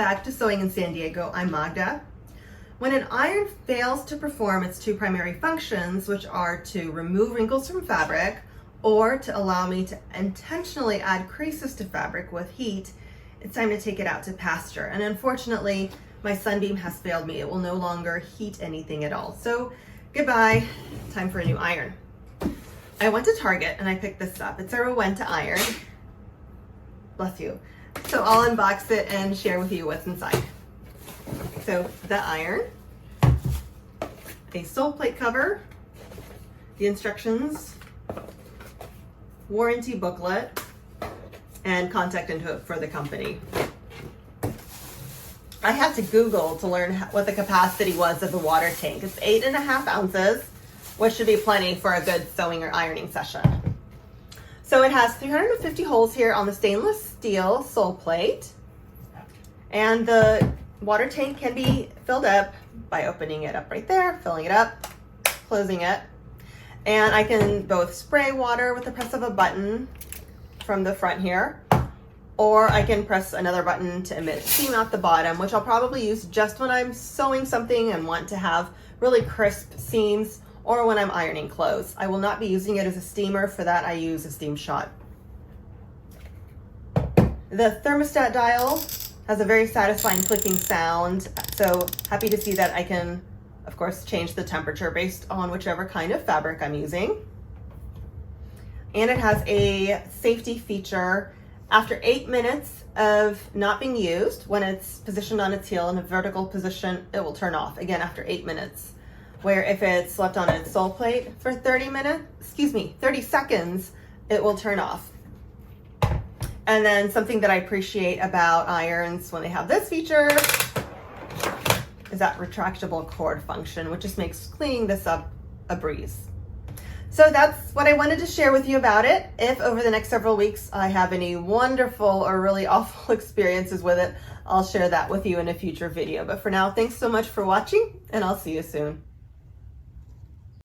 back to Sewing in San Diego. I'm Magda. When an iron fails to perform its two primary functions, which are to remove wrinkles from fabric or to allow me to intentionally add creases to fabric with heat, it's time to take it out to pasture. And unfortunately, my Sunbeam has failed me. It will no longer heat anything at all. So goodbye, time for a new iron. I went to Target and I picked this up. It's a Rowenta iron. Bless you. So I'll unbox it and share with you what's inside. So the iron, a sole plate cover, the instructions, warranty booklet, and contact info for the company. I had to Google to learn what the capacity was of the water tank. It's 8.5 ounces, which should be plenty for a good sewing or ironing session. So it has 350 holes here on the stainless steel sole plate, and the water tank can be filled up by opening it up right there, filling it up, closing it, and I can both spray water with the press of a button from the front here, or I can press another button to emit steam out the bottom, which I'll probably use just when I'm sewing something and want to have really crisp seams, or when I'm ironing clothes. I will not be using it as a steamer. For that, I use a steam shot. The thermostat dial has a very satisfying clicking sound, so happy to see that I can, of course, change the temperature based on whichever kind of fabric I'm using. And it has a safety feature. After 8 minutes of not being used, when it's positioned on its heel in a vertical position, it will turn off again after 8 minutes. Where if it's left on its sole plate for 30 seconds, it will turn off. And then something that I appreciate about irons when they have this feature is that retractable cord function, which just makes cleaning this up a breeze. So that's what I wanted to share with you about it. If over the next several weeks I have any wonderful or really awful experiences with it, I'll share that with you in a future video. But for now, thanks so much for watching, and I'll see you soon.